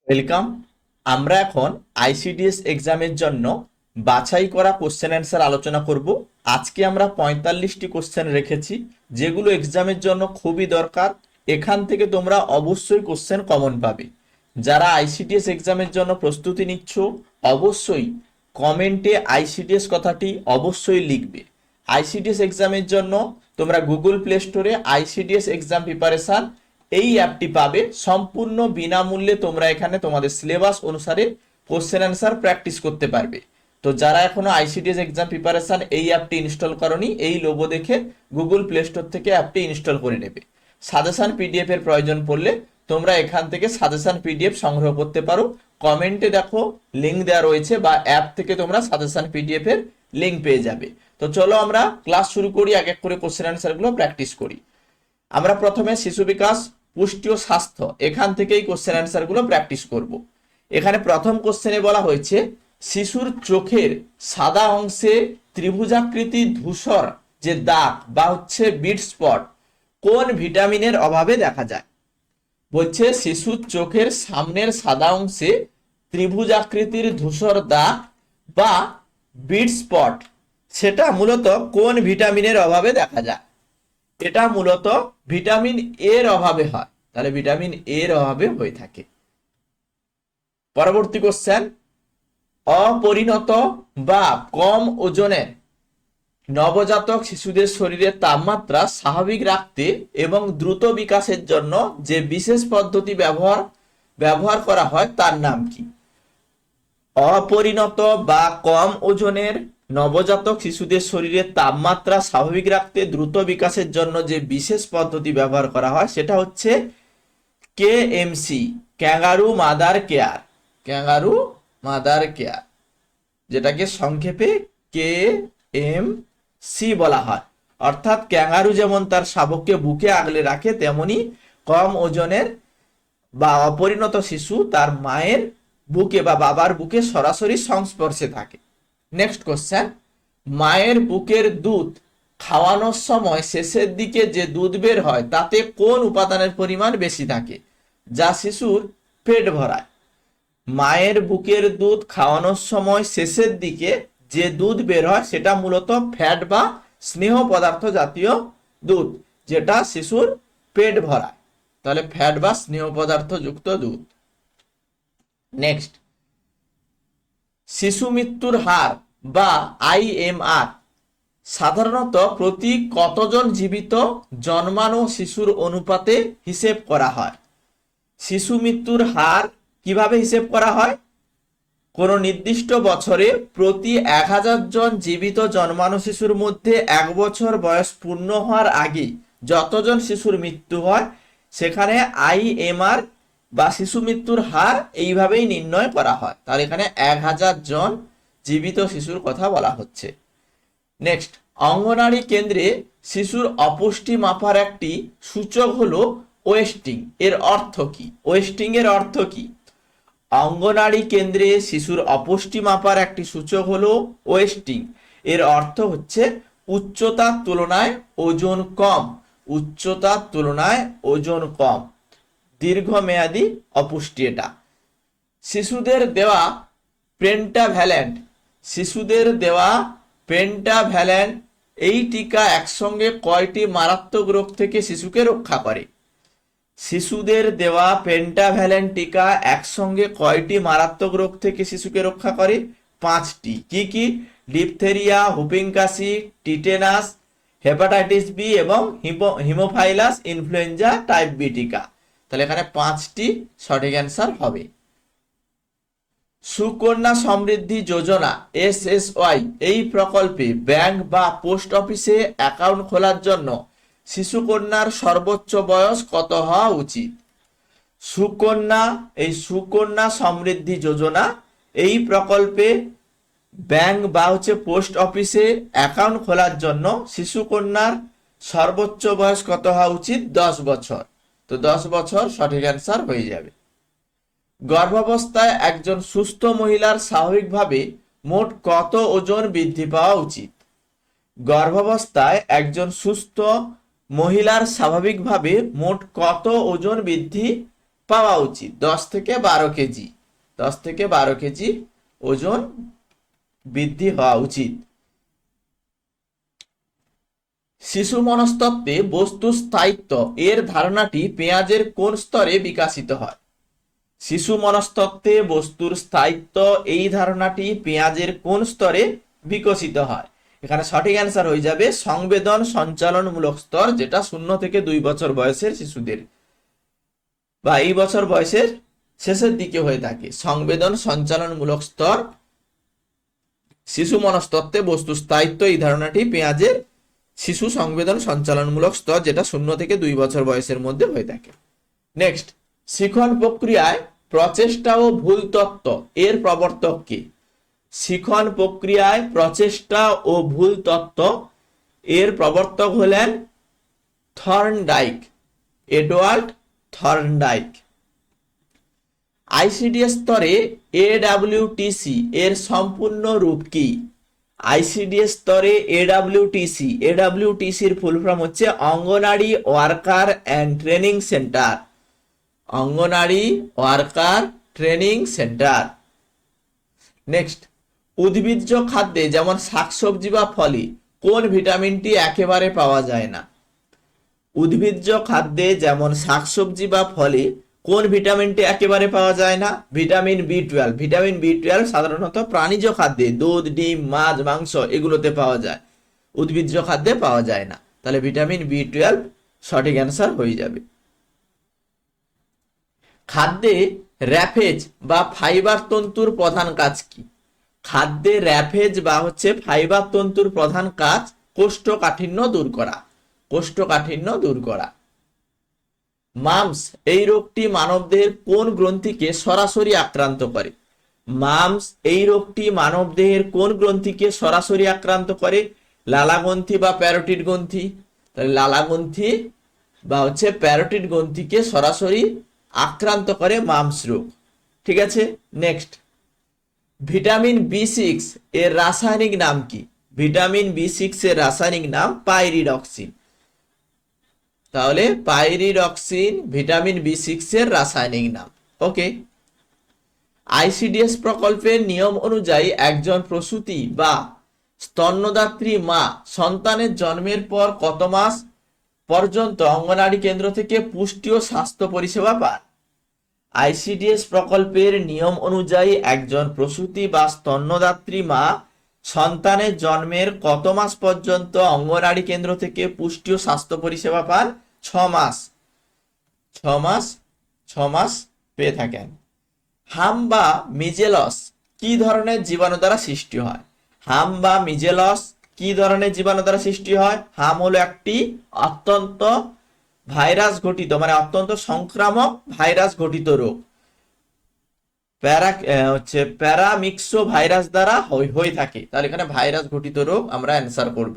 Welcome. আমরা এখন ICDS এক্সামের জন্য বাছাই করা কোশ্চেন অ্যান্সার আলোচনা করব। আজকে আমরা 45টি কোশ্চেন রেখেছি, যেগুলো এক্সামের জন্য খুবই দরকার। এখান থেকে তোমরা অবশ্যই কোশ্চেন কমন পাবে। যারা আইসিডিএস এক্সামের জন্য প্রস্তুতি নিচ্ছ, অবশ্যই কমেন্টে আইসিডিএস কথাটি অবশ্যই লিখবে। আইসিডিএস এক্সামের জন্য তোমরা গুগল প্লে স্টোরে আইসিডিএস এক্সাম প্রিপারেশন এই অ্যাপটি পাবে। সম্পূর্ণ বিনামূল্যে তোমরা এখানে তোমাদের সিলেবাস অনুসারে কোশ্চেন অ্যান্সার প্র্যাকটিস করতে পারবে। তো যারা এখনো আইসিডিএস এক্সাম প্রিপারেশন এই অ্যাপটি ইনস্টল করনি, এই লোগো দেখে গুগল প্লে স্টোর থেকে অ্যাপটি ইনস্টল করে নেবে। সাজেশন পিডিএফ এর প্রয়োজন পড়লে তোমরা এখান থেকে সাজেশন পিডিএফ সংগ্রহ করতে পারো। কমেন্টে দেখো লিঙ্ক দেওয়া রয়েছে, বা অ্যাপ থেকে তোমরা সাজেশন পিডিএফ এর লিঙ্ক পেয়ে যাবে। তো চলো আমরা ক্লাস শুরু করি, এক এক করে কোশ্চেন অ্যান্সারগুলো প্র্যাকটিস করি। আমরা প্রথমে শিশু বিকাশ, পুষ্টি ও স্বাস্থ্য এখান থেকেই কোশ্চেন অ্যান্সার গুলো প্র্যাকটিস করব। এখানে প্রথম কোশ্চেনে বলা হয়েছে শিশুর চোখের সাদা অংশে ত্রিভুজাকৃতি ধূসর যে দাগ বা বিট স্পট কোন ভিটামিনের অভাবে দেখা যায়। বলছে শিশুর চোখের সামনের সাদা অংশে ত্রিভুজাকৃতির ধূসর দাগ বা বিট স্পট, সেটা মূলত কোন ভিটামিনের অভাবে দেখা যায়। এটা মূলত ভিটামিন এর অভাবে হয়, তাহলে ভিটামিন এর অভাবে হয়ে থাকে। পরবর্তী কোশ্চেন, অপরিণত বা কম ওজনের নবজাতক শিশুদের শরীরের তাপমাত্রা স্বাভাবিক রাখতে এবং দ্রুত বিকাশের জন্য যে বিশেষ পদ্ধতি ব্যবহার করা হয় তার নাম কি। অপরিণত বা কম ওজনের নবজাতক শিশুদের শরীরের তাপমাত্রা স্বাভাবিক রাখতে দ্রুত বিকাশের জন্য যে বিশেষ পদ্ধতি ব্যবহার করা হয় সেটা হচ্ছে KMC, kangaroo mother care. Kangaroo mother care, যেটাকে সংক্ষেপে কেএমসি বলা হয়। অর্থাৎ ক্যাঙ্গারু যেমন তার শাবককে বুকে আগলে রাখে, তেমনি কম ওজনের বা অপরিণত শিশু তার মায়ের বুকে বা বাবার বুকে সরাসরি সংস্পর্শে থাকে। নেক্সট কোশ্চেন, মায়ের বুকের দুধ খাওয়ানোর সময় শেষের দিকে যে দুধ বের হয় তাতে কোন উপাদানের পরিমাণ বেশি থাকে, যা শিশুর পেট ভরায়। মায়ের বুকের দুধ খাওয়ানোর সময় শেষের দিকে যে দুধ বের হয় সেটা মূলত ফ্যাট বা স্নেহ পদার্থ জাতীয় দুধ, যেটা শিশুর পেট ভরায়। তাহলে ফ্যাট বা স্নেহ পদার্থ যুক্ত দুধ। নেক্সট, শিশু মৃত্যুর হার বা আইএমআর সাধারণত প্রতি কতজন জীবিত জন্মানো শিশুর অনুপাতে হিসেব করা হয়। শিশু মৃত্যুর হার কিভাবে হিসেব করা হয়? কোনো নির্দিষ্ট বছরে প্রতি 1000 জন জীবিত জন্মানো শিশুর মধ্যে 1 বছর বয়স পূর্ণ হওয়ার আগে যতজন শিশুর মৃত্যু হয়, সেখানে আইএমআর বা শিশু মৃত্যুর হার এইভাবেই নির্ণয় করা হয়। তাহলে এখানে 1000 জন জীবিত শিশুর কথা বলা হচ্ছে। নেক্সট, অঙ্গনারী কেন্দ্রে শিশুর অপুষ্টি মাপার একটি সূচক হলো ওয়েস্টিং। এর অর্থ কি? ওয়েস্টিং এর অর্থ কি? অঙ্গনারী কেন্দ্রে শিশুর অপুষ্টি মাপার একটি সূচক হলো ওয়েস্টিং। এর অর্থ হচ্ছে উচ্চতার তুলনায় ওজন কম। উচ্চতার তুলনায় ওজন কম, দীর্ঘমেয়াদী অপুষ্টি এটা। শিশুদের দেওয়া পেন্টাভ্যালেন্ট, শিশুদের দেওয়া পেন্টাভ্যালেন্ট এই টিকা একসঙ্গে কয়টি মারাত্মক রোগ থেকে শিশুকে রক্ষা করে? শিশুদের দেওয়া পেন্টাভ্যালেন্ট টিকা একসঙ্গে কয়টি মারাত্মক রোগ থেকে শিশুকে রক্ষা করে? 5টি। কি কি? ডিপথেরিয়া, হুপিং কাশি, টিটেনাস, হেপাটাইটিস বি এবং হিমোফাইলাস ইনফ্লুয়েঞ্জা টাইপ বি টিকা। তাহলে এখানে 5টি সঠিক অ্যান্সার হবে। সুকন্যা সমৃদ্ধি যোজনা এসএসওয়াই এই প্রকল্পে ব্যাংক বা পোস্ট অফিসে অ্যাকাউন্ট খোলার জন্য শিশুকন্যার সর্বোচ্চ বয়স কত হওয়া উচিত? সুকন্যা সমৃদ্ধি যোজনা এই প্রকল্পে ব্যাংক বা পোস্ট অফিসে অ্যাকাউন্ট খোলার জন্য শিশুকন্যার সর্বোচ্চ বয়স কত হওয়া উচিত? 10 বছর। তো 10 বছর সঠিক অ্যান্সার হয়ে যাবে। গর্ভাবস্থায় একজন সুস্থ মহিলার স্বাভাবিকভাবে মোট কত ওজন বৃদ্ধি পাওয়া উচিত? গর্ভাবস্থায় একজন সুস্থ মহিলার স্বাভাবিকভাবে মোট কত ওজন বৃদ্ধি পাওয়া উচিত। 10 থেকে 12 কেজি, 10 থেকে 12 কেজি ওজন বৃদ্ধি হওয়া উচিত। শিশু মনস্তত্ত্বে বস্তুর স্থায়িত্ব এর ধারণাটি পেঁয়াজের কোন স্তরে বিকশিত হয়? শিশু মনস্তত্ত্বে বস্তুর স্থায়িত্ব এই ধারণাটি পেঁয়াজের কোন স্তরে বিকশিত হয়? এখানে সঠিক অ্যান্সার হয়ে যাবে সংবেদন সঞ্চালনমূলক স্তর, যেটা 0 থেকে 2 বছর বয়সের শিশুদের বা এই বছর বয়সের শেষের দিকে হয়ে থাকে। সংবেদন সঞ্চালনমূলক স্তর শিশু মনস্তত্ত্বে বস্তু স্থায়িত্ব এই ধারণাটি পেঁয়াজের শিশু সংবেদন সঞ্চালনমূলক স্তর, যেটা 0 থেকে 2 বছর বয়সের মধ্যে হয়ে থাকে। নেক্সট, শিখন প্রক্রিয়ায় প্রচেষ্টা ও ভুল তত্ত্ব এর প্রবর্তক কে? শিখন প্রক্রিয়ায় প্রচেষ্টা ও ভুল তত্ত্ব এর প্রবর্তক হলেন থর্নডাইক, এডওয়ার্ড থর্নডাইক। আইসিডিএস স্তরে এডব্লিউটিসি এর সম্পূর্ণ রূপ কি? আইসিডিএস স্তরে এডব্লিউটিসির ফুল ফর্ম হচ্ছে Anganwadi worker and training centre, Anganwadi worker training centre. Next, উদ্ভিজ্জ খাদ্যে যেমন শাকসবজি বা ফলে কোন ভিটামিনটি একেবারে পাওয়া যায় না? উদ্ভিজ্জ খাদ্যে যেমন শাকসবজি বা ফলে কোন ভিটামিনটি একেবারে পাওয়া যায় না? ভিটামিন বি12। ভিটামিন বি12 সাধারণত প্রাণীজ খাদ্যে দুধ, ডিম, মাছ, মাংস এগুলোতে পাওয়া যায়, উদ্ভিজ্জ খাদ্যে পাওয়া যায় না। তাহলে ভিটামিন বি12 সঠিক অ্যান্সার হয়ে যাবে। খাদ্যে র্যাফেজ বা ফাইবার তন্তুর প্রধান কাজ কি? খাদ্যে র্যাফেজ বা ফাইবার তন্তুর প্রধান কাজ কোষ্ঠকাঠিন্য দূর করা, কোষ্ঠকাঠিন্য দূর করা। মামস এই রোগটি মানবদেহের কোন গ্রন্থিকে সরাসরি আক্রান্ত করে? মামস এই রোগটি মানবদেহের কোন গ্রন্থিকে সরাসরি আক্রান্ত করে? লালাগ্রন্থি বা প্যারোটিড গ্রন্থি? তাহলে লালাগ্রন্থি বা প্যারোটিড গ্রন্থিকে সরাসরি আক্রান্ত করে মামস রোগ। ঠিক আছে, নেক্সট, ভিটামিন বি6 এর রাসায়নিক নাম কি? ভিটামিন বি6 এর রাসায়নিক নাম পাইরিডক্সিন। তাহলে পাইরিডক্সিন ভিটামিন বি6 এর রাসায়নিক নাম। ওকে। আইসিডিএস প্রকল্পের নিয়ম অনুযায়ী একজন প্রসূতি বা স্তন্যদাত্রী মা সন্তানের জন্মের পর কত মাস পর্যন্ত অঙ্গনারী কেন্দ্র থেকে পুষ্টি ও স্বাস্থ্য পরিষেবা পান? আইসিডিএস প্রকল্পের নিয়ম অনুযায়ী একজন প্রসূতি বা স্তন্যদাত্রী মা সন্তানের জন্মের কত মাস পর্যন্ত অঙ্গনারী কেন্দ্র থেকে পুষ্টি ও স্বাস্থ্য পরিষেবা পান? 6 মাস, 6 মাস, 6 মাস পেয়ে থাকেন। হাম বা মিজেলস কি ধরনের জীবাণু দ্বারা সৃষ্টি হয়? হাম বা মিজেলস কি ধরনের জীবাণু দ্বারা সৃষ্টি হয়? হাম হলো একটি অত্যন্ত ভাইরাস ঘটিত অত্যন্ত সংক্রামক ভাইরাস ঘটিত রোগ। প্যারামিক্সো ভাইরাস দ্বারা হয়ে থাকে। তাহলে এখানে ভাইরাস ঘটিত রোগ আমরা অ্যান্সার করব।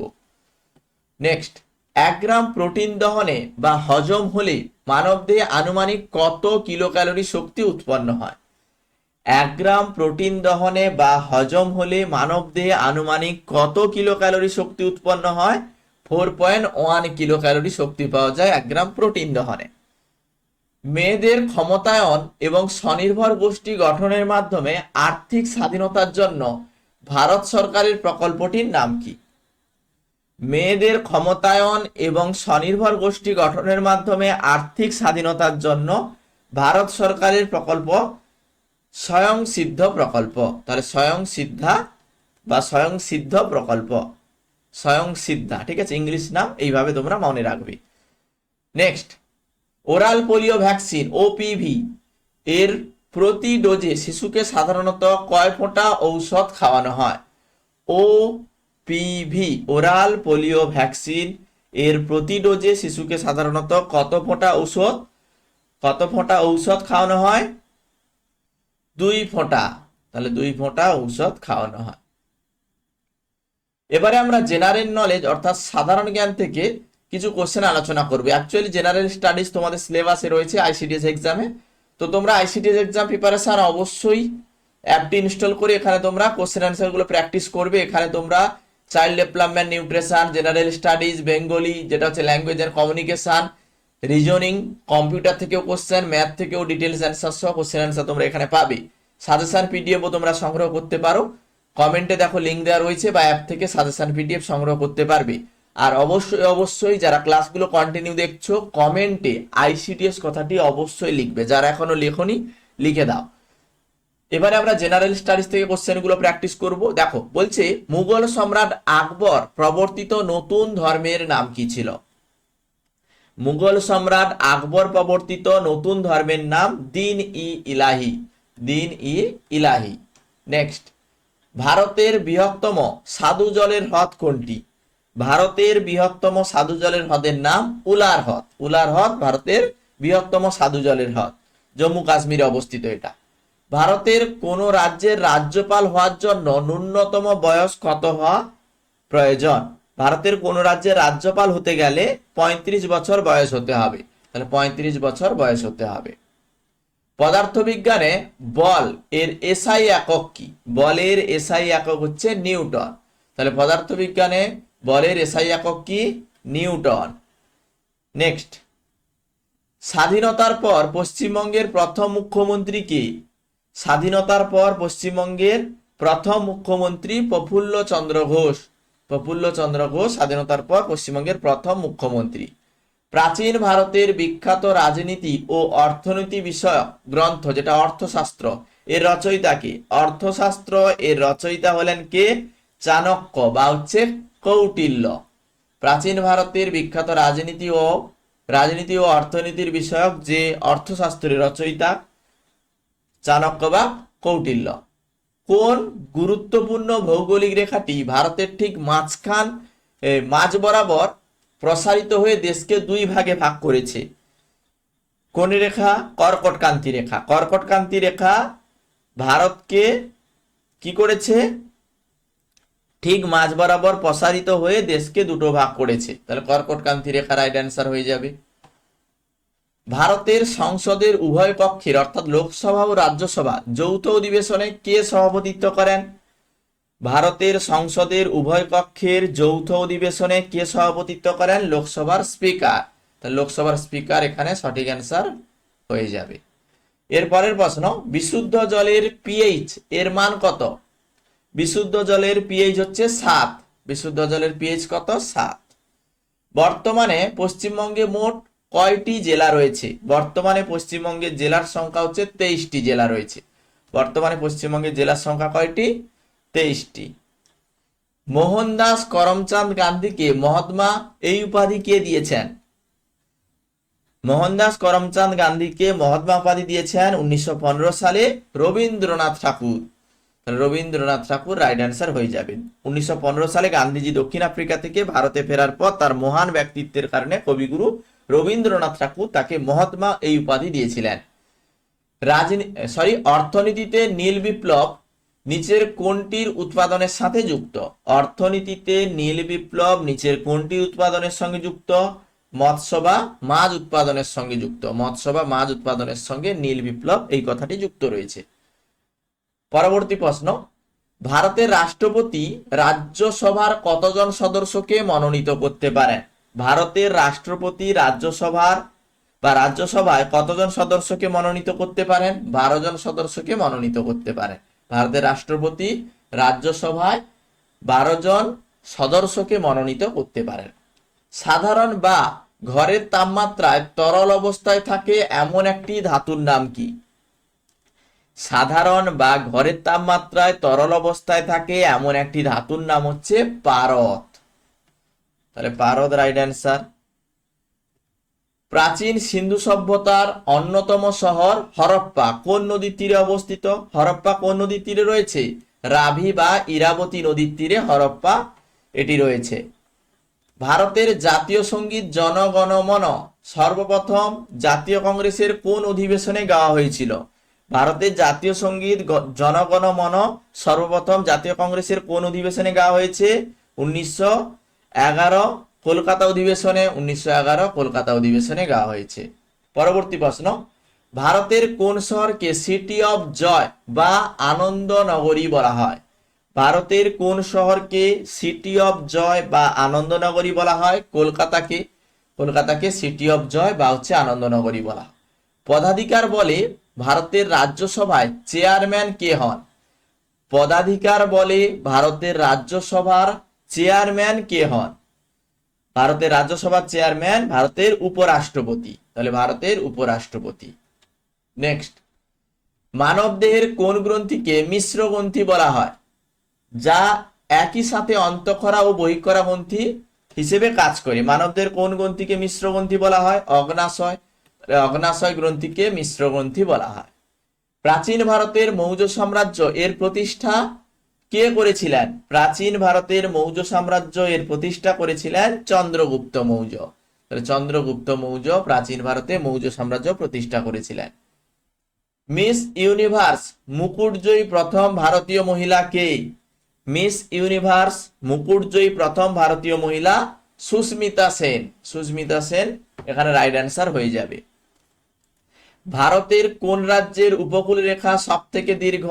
নেক্সট, 1 গ্রাম প্রোটিন দহনে বা হজম হলে মানবদেহে আনুমানিক কত কিলোক্যালোরি শক্তি উৎপন্ন হয়? 1 গ্রাম প্রোটিন দহনে বা হজম হলে মানবদেহে আনুমানিক কত কিলোক্যালোরি শক্তি উৎপন্ন হয়? 4.1 কিলোক্যালোরি শক্তি পাওয়া যায় 1 গ্রাম প্রোটিন দহনে। মেয়েদের ক্ষমতায়ন এবং স্বনির্ভর গোষ্ঠী গঠনের মাধ্যমে আর্থিক স্বাধীনতার জন্য ভারত সরকারের প্রকল্পটির নাম কি? মেয়েদের ক্ষমতায়ন এবং স্বনির্ভর গোষ্ঠী গঠনের মাধ্যমে আর্থিক স্বাধীনতার জন্য ভারত সরকারের প্রকল্প স্বয়ংসিদ্ধ প্রকল্প। তাহলে স্বয়ংসিদ্ধা বা স্বয়ংসিদ্ধ প্রকল্প, স্বয়ংসিদ্ধা। ঠিক আছে, ইংলিশ নাম, এইভাবে তোমরা মনে রাখবে। Next, oral polio vaccine OPV এর প্রতি ডোজে শিশুকে সাধারণত কয় ফোঁটা ঔষধ খাওয়ানো হয়? ওপিভি ওরাল পোলিও ভ্যাকসিন এর প্রতি ডোজে শিশুকে সাধারণত কত ফোঁটা ঔষধ খাওয়ানো হয়? 2 ফোঁটা। তাহলে 2 ফোঁটা ঔষধ খাওয়ানো হয়। এবারে আমরা জেনারেল নলেজ অর্থাৎ সাধারণ জ্ঞান থেকে কিছু কোশ্চেন আলোচনা করবে। অ্যাকচুয়ালি জেনারেল স্টাডিজ তোমাদের সিলেবাসে রয়েছে আইসিডিএস এক্সামে। তো তোমরা আইসিডিএস এক্সাম প্রিপারেশন অবশ্যই অ্যাপটি ইনস্টল করে এখানে তোমরা কোশ্চেন অ্যান্সারগুলো প্র্যাকটিস করবে। এখানে তোমরা child development, nutrition, general studies, Bengali যেটা language and communication, reasoning, computer থেকেও কোশ্চেন, ম্যাথ থেকেও ডিটেলস অ্যান্সার সহ কোশ্চেন অ্যান্সার তোমরা এখানে পাবে। সাজেশন পিডিএফও তোমরা সংগ্রহ করতে পারো, কমেন্টে দেখো লিঙ্ক দেওয়া রয়েছে, বা অ্যাপ থেকে সাজেশন পিডিএফ সংগ্রহ করতে পারবে। আর অবশ্যই অবশ্যই যারা ক্লাসগুলো কন্টিনিউ দেখছো, কমেন্টে আইসিডিএস কথাটি অবশ্যই লিখবে, যারা এখনো লেখনি লিখে দাও। এবারে আমরা জেনারেল স্টাডিজ থেকে কোশ্চেনগুলো প্র্যাকটিস করব। দেখো বলছে, মুঘল সম্রাট আকবর প্রবর্তিত নতুন ধর্মের নাম কি ছিল? মুঘল সম্রাট আকবর প্রবর্তিত নতুন ধর্মের নাম দিন ই ইলাহি। দিন ই ইলাহি। নেক্সট, ভারতের বৃহত্তম সাধু জলের হ্রদ কোনটি? ভারতের বৃহত্তম সাধু জলের হ্রদের নাম উলার হ্রদ। উলার হ্রদ ভারতের বৃহত্তম সাধু জলের হ্রদ, জম্মু কাশ্মীরে অবস্থিত এটা। ভারতের কোন রাজ্যের রাজ্যপাল হওয়ার জন্য ন্যূনতম বয়স কত হওয়া প্রয়োজন? ভারতের কোন রাজ্যের রাজ্যপাল হতে গেলে 35 বছর বয়স হতে হবে। তাহলে 35 বছর বয়স হতে হবে। পদার্থবিজ্ঞানে বল এর এসআই একক কি? বলের এসআই একক হচ্ছে নিউটন। তাহলে পদার্থবিজ্ঞানে বলের এসআই একক কি? নিউটন। নেক্সট, স্বাধীনতার পর পশ্চিমবঙ্গের প্রথম মুখ্যমন্ত্রী কি? স্বাধীনতার পর পশ্চিমবঙ্গের প্রথম মুখ্যমন্ত্রী প্রফুল্ল চন্দ্র ঘোষ। প্রফুল্ল চন্দ্র ঘোষ স্বাধীনতার পর পশ্চিমবঙ্গের প্রথম মুখ্যমন্ত্রী। প্রাচীন ভারতের বিখ্যাত রাজনীতি ও অর্থনীতি বিষয়ক গ্রন্থ, যেটা অর্থশাস্ত্র, এর রচয়িতা কে? অর্থশাস্ত্র এর রচয়িতা হলেন কে? চাণক্য বা হচ্ছে কৌটিল্য। প্রাচীন ভারতের বিখ্যাত রাজনীতি ও অর্থনীতির বিষয়ক যে অর্থশাস্ত্রের রচয়িতা চাণক্য বা কৌটিল্য। কোন গুরুত্বপূর্ণ ভৌগোলিক রেখাটি ভারতের ঠিক মাঝ বরাবর প্রসারিত হয়ে দেশকে দুই ভাগে ভাগ করেছে? কোন রেখা? কর্কটক্রান্তি রেখা। কর্কটক্রান্তি রেখা ভারতকে কি করেছে? ঠিক মাঝ বরাবর প্রসারিত হয়ে দেশকে দুটো ভাগ করেছে। তাহলে কর্কটক্রান্তি রেখা রাইট অ্যান্সার হয়ে যাবে। ভারতের সংসদের উভয় কক্ষের অর্থাৎ লোকসভা ও রাজ্যসভা যৌথ অধিবেশনে কে সভাপতিত্ব করেন? ভারতের সংসদের উভয় কক্ষের যৌথ অধিবেশনে কে সভাপতিত্ব করেন? লোকসভার স্পিকার। তাহলে লোকসভার স্পিকার এখানে সঠিক অ্যান্সার হয়ে যাবে। এরপরের প্রশ্ন, বিশুদ্ধ জলের পিএইচ এর মান কত? বিশুদ্ধ জলের পিএইচ হচ্ছে 7। বিশুদ্ধ জলের পিএইচ কত? 7। বর্তমানে পশ্চিমবঙ্গে মোট কয়টি জেলা রয়েছে? বর্তমানে পশ্চিমবঙ্গের জেলার সংখ্যা হচ্ছে 23টি জেলা রয়েছে। বর্তমানে পশ্চিমবঙ্গের জেলার সংখ্যা কয়টি? 23টি। মোহনদাস করমচাঁদ গান্ধীকে মহাত্মা এই উপাধি কে দিয়েছেন? মোহনদাস করমচাঁদ গান্ধীকে মহাত্মা উপাধি দিয়েছেন 1915 সালে রবীন্দ্রনাথ ঠাকুর। রবীন্দ্রনাথ ঠাকুর রাইট অ্যান্সার হয়ে যাবেন। 1915 সালে গান্ধীজি দক্ষিণ আফ্রিকা থেকে ভারতে ফেরার পর তার মহান ব্যক্তিত্বের কারণে কবিগুরু রবীন্দ্রনাথ ঠাকুর তাকে মহাত্মা এই উপাধি দিয়েছিলেন। অর্থনীতিতে নীল বিপ্লব নিচের কোনটির উৎপাদনের সাথে যুক্ত? অর্থনীতিতে নীল বিপ্লব নিচের কোনটির উৎপাদনের সঙ্গে যুক্ত? মৎস্য বা মাছ উৎপাদনের সঙ্গে যুক্ত। মৎস্য বা মাছ উৎপাদনের সঙ্গে নীল বিপ্লব এই কথাটি যুক্ত রয়েছে। পরবর্তী প্রশ্ন, ভারতের রাষ্ট্রপতি রাজ্যসভার কতজন সদস্যকে মনোনীত করতে পারেন? ভারতের রাষ্ট্রপতি রাজ্যসভায় কতজন সদস্যকে মনোনীত করতে পারেন? 12 জন সদস্যকে মনোনীত করতে পারেন। ভারতের রাষ্ট্রপতি রাজ্যসভায় 12 জন সদস্যকে মনোনীত করতে পারেন। সাধারণ বা ঘরের তাপমাত্রায় তরল অবস্থায় থাকে এমন একটি ধাতুর নাম কি? সাধারণ বা ঘরের তাপমাত্রায় তরল অবস্থায় থাকে এমন একটি ধাতুর নাম হচ্ছে পারদ। তাহলে পারদ রাইট অ্যান্সার। প্রাচীন সিন্ধু সভ্যতার অন্যতম শহর হরপ্পা কোন নদীর তীরে অবস্থিত? হরপ্পা কোন নদীর তীরে রয়েছে? রাভি বা ইরাবতী নদীর তীরে হরপ্পা এটি রয়েছে। ভারতের জাতীয় সঙ্গীত জনগণ মন সর্বপ্রথম জাতীয় কংগ্রেসের কোন অধিবেশনে গাওয়া হয়েছিল? ভারতের জাতীয় সঙ্গীত জনগণ মন সর্বপ্রথম জাতীয় কংগ্রেসের কোন অধিবেশনে গাওয়া হয়েছে? 1911 কলকাতা অধিবেশনে। 1911 কলকাতা অধিবেশনে গাওয়া হয়েছে। পরবর্তী প্রশ্ন, ভারতের কোন শহরকে সিটি অফ জয় বা আনন্দ নগরী বলা হয়? ভারতের কোন শহরকে সিটি অফ জয় বা আনন্দ নগরী বলা হয়? কলকাতাকে। কলকাতাকে সিটি অফ জয় বা হচ্ছে আনন্দনগরী বলা হয়। পদাধিকার বলে ভারতের রাজ্যসভায় চেয়ারম্যান কে হন? পদাধিকার বলে ভারতের রাজ্যসভার চেয়ারম্যান কে হন? ভারতের রাজ্যসভার চেয়ারম্যান ভারতের উপরাষ্ট্রপতি, তাহলে ভারতের উপরাষ্ট্রপতি। নেক্সট, মানবদেহের কোন গ্রন্থিকে মিশ্র গ্রন্থি বলা হয়, যা একই সাথে অন্তঃক্ষরা ও বহিঃক্ষরা গ্রন্থি হিসেবে কাজ করে? মানবদেহের কোন গ্রন্থিকে মিশ্র গ্রন্থি বলা হয়? অগ্নাশয়। অগ্নাশয় গ্রন্থিকে মিশ্র গ্রন্থি বলা হয়। প্রাচীন ভারতের মৌর্য সাম্রাজ্য এর প্রতিষ্ঠা কে করেছিলেন? প্রাচীন ভারতের মৌর্য সাম্রাজ্য এর প্রতিষ্ঠা করেছিলেন চন্দ্রগুপ্ত মৌর্য। চন্দ্রগুপ্ত মৌর্য প্রাচীন ভারতে মৌর্য সাম্রাজ্য প্রতিষ্ঠা করেছিলেন। মিস ইউনিভার্স মুকুটজয়ী প্রথম ভারতীয় মহিলা কে? মিস ইউনিভার্স মুকুটজয়ী প্রথম ভারতীয় মহিলা সুস্মিতা সেন। সুস্মিতা সেন এখানে রাইট অ্যান্সার হয়ে যাবে। ভারতের কোন রাজ্যের উপকূল রেখা সব থেকে দীর্ঘ?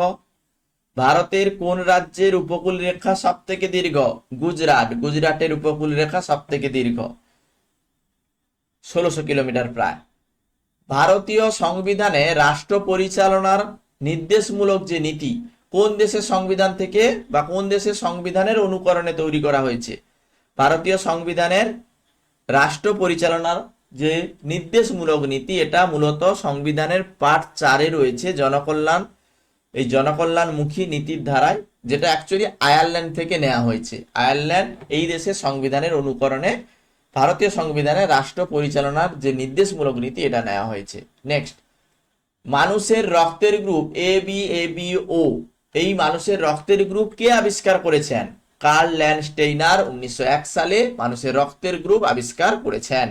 ভারতের কোন রাজ্যের উপকূল রেখা সব থেকে দীর্ঘ? গুজরাট। গুজরাটের উপকূল রেখা সব থেকে দীর্ঘ, 1600 কিলোমিটার প্রায়। ভারতীয় সংবিধানে রাষ্ট্র পরিচালনার নির্দেশমূলক যে নীতি কোন দেশের সংবিধান থেকে বা কোন দেশের সংবিধানের অনুকরণে তৈরি করা হয়েছে? ভারতীয় সংবিধানের রাষ্ট্র পরিচালনার যে নির্দেশমূলক নীতি, এটা মূলত সংবিধানের পার্ট 4-এ রয়েছে, জনকল্যাণ। এই জনকল্যাণমুখী নীতির ধারায়, যেটা অ্যাকচুয়ালি আয়ারল্যান্ড থেকে নেওয়া হয়েছে। আয়ারল্যান্ড এই দেশের সংবিধানের অনুকরণে ভারতীয় সংবিধানে রাষ্ট্র পরিচালনার যে নির্দেশমূলক নীতি এটা নেওয়া হয়েছে। নেক্সট, মানুষের রক্তের গ্রুপ ABABO, এই মানুষের রক্তের গ্রুপ কে আবিষ্কার করেছেন? কার্ল ল্যান্ডস্টেইনার 1901 সালে মানুষের রক্তের গ্রুপ আবিষ্কার করেছেন।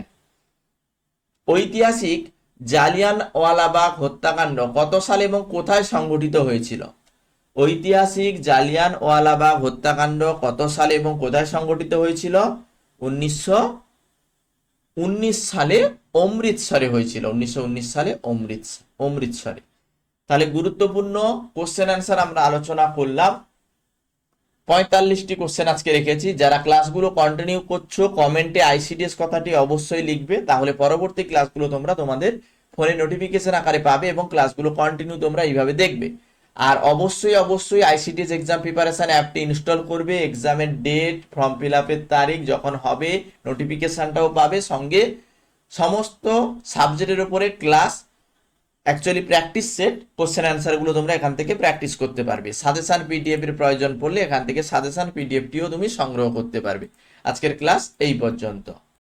ঐতিহাসিক জালিয়ানওয়ালাবাগ হত্যাকাণ্ড কত সালে এবং কোথায় সংঘটিত হয়েছিল? ঐতিহাসিক জালিয়ানওয়ালাবাগ হত্যাকাণ্ড কত সালে এবং কোথায় সংঘটিত হয়েছিল? 1919 সালে অমৃতসরে হয়েছিল। 1919 সালে অমৃতসরে। তাহলে গুরুত্বপূর্ণ কোশ্চেন অ্যান্সার আমরা আলোচনা করলাম। 45টি কোশ্চেন আজকে রেখেছি। যারা ক্লাসগুলো কন্টিনিউ করছো কমেন্টে ICDS কথাটি অবশ্যই লিখবে, তাহলে পরবর্তী ক্লাসগুলো তোমরা তোমাদের ফোনে নোটিফিকেশন আকারে পাবে এবং ক্লাসগুলো কন্টিনিউ তোমরা এইভাবে দেখবে। আর অবশ্যই ICDS এক্সাম প্রিপারেশন অ্যাপটি ইনস্টল করবে। এক্সামের ডেট, ফর্ম ফিল আপের তারিখ যখন হবে নোটিফিকেশনটাও পাবে, সঙ্গে সমস্ত সাবজেক্টের উপরে class, actually practice set, question অ্যান্সারগুলো তোমরা এখান থেকে প্র্যাকটিস করতে পারবে। সাজেশন PDF এর প্রয়োজন পড়লে এখান থেকে সাজেশন PDF টিও তুমি সংগ্রহ করতে পারবে। আজকের ক্লাস এই পর্যন্ত।